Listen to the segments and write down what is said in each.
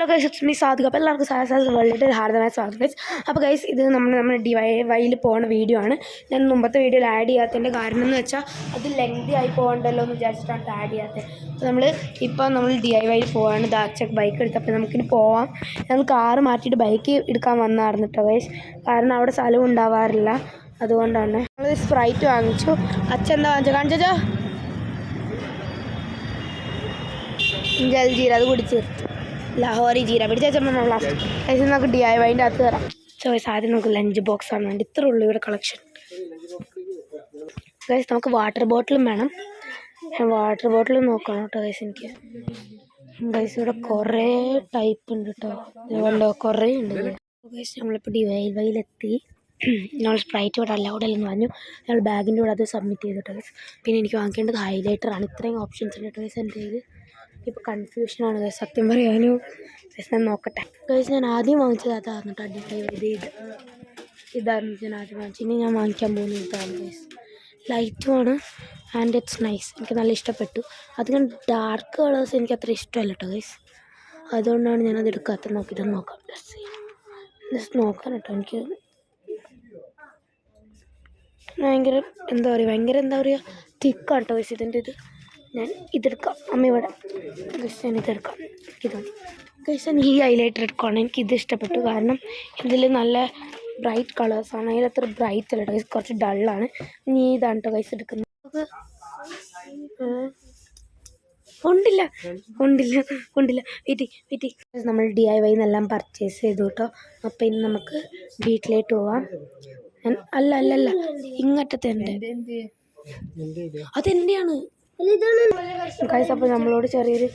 Hello guys, it's me Sadiq. അപ്പോൾ എല്ലാവർക്കും സാദിഖ് വേൾഡിൻ്റെ ഹാർദമായ സ്വാഗതം ഗൈസ്. അപ്പോൾ ഗൈസ്, ഇത് നമ്മൾ DIYയിൽ പോകുന്ന വീഡിയോ ആണ്. ഞാൻ മുമ്പത്തെ വീഡിയോയിൽ ആഡ് ചെയ്യാത്തതിൻ്റെ കാരണം എന്ന് വെച്ചാൽ അത് ലെങ്തി ആയി പോകണ്ടല്ലോ എന്ന് വിചാരിച്ചിട്ടാണ് ആഡ് ചെയ്യാത്തത്. അപ്പോൾ നമ്മൾ DIYയിൽ പോവാണ്. ദാച്ചക്ക് ബൈക്ക് എടുത്തപ്പോൾ നമുക്കിനി പോവാം. ഞങ്ങൾ കാറ് മാറ്റിയിട്ട് ബൈക്ക് എടുക്കാൻ വന്നായിരുന്നു കേട്ടോ ഗൈസ്. കാരണം അവിടെ സ്ഥലവും ഉണ്ടാവാറില്ല, അതുകൊണ്ടാണ്. ഞങ്ങൾ സ്പ്രൈറ്റ് വാങ്ങിച്ചു. അച്ഛൻ എന്താ വാങ്ങിച്ചത് കാണിച്ചോ? ജൽജീര, അത് കുടിച്ച് ലാഹോറി ജീര പിടിച്ച ലാസ്റ്റ് ഗൈസ്. നമുക്ക് DIYൻ്റെ അകത്ത് കയറാം. ചോയ്സ് ആദ്യം നമുക്ക് ലഞ്ച് ബോക്സ് ആണ് വേണ്ടി. ഇത്ര ഉള്ളൂ ഇവിടെ കളക്ഷൻ ഗൈസ്. നമുക്ക് വാട്ടർ ബോട്ടിലും വേണം. വാട്ടർ ബോട്ടിലും നോക്കണം കേട്ടോ ഗൈസ്. എനിക്ക് ഗൈസ് ഇവിടെ കുറേ ടൈപ്പ് ഉണ്ട് കേട്ടോ. ഇതുകൊണ്ടോ കുറേ ഉണ്ട് ഗൈസ്. നമ്മളിപ്പോൾ DIYയിലെത്തി. നമ്മൾ സ്പ്രൈറ്റ് ഇവിടെ അലൗഡ് അല്ലെന്ന് പറഞ്ഞു. ഞങ്ങൾ ബാഗിൻ്റെ കൂടെ അത് സബ്മിറ്റ് ചെയ്തു കേട്ടോ ഗൈസ്. പിന്നെ എനിക്ക് വാങ്ങിക്കേണ്ടത് ഹൈലൈറ്ററാണ്. ഇത്രയും ഓപ്ഷൻസ് ഉണ്ട് കേട്ടോ ഗൈസ്. എൻ്റെ കയ്യിൽ ഇപ്പോൾ കൺഫ്യൂഷനാണ് ഗൈസ്, സത്യം പറയാനും. ഗൈസ് ഞാൻ നോക്കട്ടെ ഗൈസ്. ഞാൻ ആദ്യം വാങ്ങിച്ചത് അതായിരുന്നു കേട്ടോ. ഇതായിരുന്നു ഞാൻ ആദ്യം വാങ്ങിച്ചത്. ഇനി ഞാൻ വാങ്ങിക്കാൻ പോകുന്നത് ഇതാണ് ഗൈസ്. ലൈറ്റുമാണ് ആൻഡ് ഇറ്റ്സ് നൈസ്. എനിക്ക് നല്ല ഇഷ്ടപ്പെട്ടു. അധികം ഡാർക്ക് കളേഴ്സ് എനിക്ക് അത്ര ഇഷ്ടമല്ല കേട്ടോ ഗൈസ്, അതുകൊണ്ടാണ് ഞാനത് എടുക്കാത്തത്. നോക്കിയിട്ട് നോക്കാം, ജസ്റ്റ് നോക്കാൻ കേട്ടോ. എനിക്ക് ഭയങ്കര എന്താ പറയുക തിക്കാണ് കേട്ടോ ഗൈസ് ഇതിൻ്റെ ഇത്. ഞാൻ ഇതെടുക്കാം. അമ്മ ഇവിടെ ഗൈസ്, ഞാൻ ഇതെടുക്കാം. ഇതാണ് ഗൈസ്. ഞാൻ ഈ ഹൈലൈറ്റർ എടുക്കുകയാണ്. എനിക്കിത് ഇഷ്ടപ്പെട്ടു. കാരണം ഇതിൽ നല്ല ബ്രൈറ്റ് കളേഴ്സാണ്. അതിലത്ര ബ്രൈറ്റ് അല്ല ഗൈസ്, കുറച്ച് ഡള്ളാണ്. ഇനി ഇതാണ് കേട്ടോ ഗൈസ് എടുക്കുന്നത്. ഉണ്ടില്ല വീട്ടി. നമ്മൾ DIY എന്നെല്ലാം പർച്ചേസ് ചെയ്തു കേട്ടോ. അപ്പോൾ ഇനി നമുക്ക് വീട്ടിലേക്ക് പോവാം. അല്ല ഇങ്ങോട്ടത്തെ ഉണ്ട്, അതെൻ്റെയാണ് ഗൈസ്. അപ്പോൾ നമ്മളോട് ചെറിയൊരു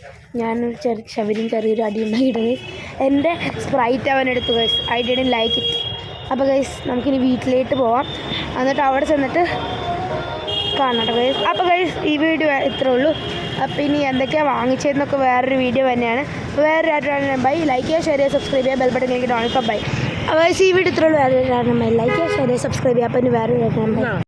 അടി ഉണ്ടാക്കിയിട്ട് എൻ്റെ സ്പ്രൈറ്റ് അവൻ എടുത്തു guys. I didn't like it. അപ്പോൾ ഗൈസ് നമുക്കിനി വീട്ടിലേക്ക് പോവാം. എന്നിട്ട് അവിടെ ചെന്നിട്ട് കാണാം ഗൈസ്. അപ്പോൾ ഗൈസ് ഈ വീഡിയോ ഇത്രേ ഉള്ളൂ. അപ്പോൾ ഇനി എന്തൊക്കെയാണ് വാങ്ങിച്ചതെന്നൊക്കെ വേറൊരു വീഡിയോ തന്നെയാണ്. വേറൊരു ആയിട്ട് ബൈ. ലൈക്ക് ചെയ്യുക, ഷെയർ ചെയ്യുക, സബ്സ്ക്രൈബ് ചെയ്യുക, ബെൽ ബട്ടൺ ക്ലിക്ക് ഡോൺ ബൈ. അപ്പോൾ ഈ വീഡിയോ ഇത്രേ ഉള്ളൂ. വേറൊരു കാരണം ബൈ. ലൈക്ക് ചെയ്യുക, ഷെയർ ചെയ്യുക, സബ്സ്ക്രൈബ് ചെയ്യുക. അപ്പോൾ ഇനി വേറൊരു ബൈ.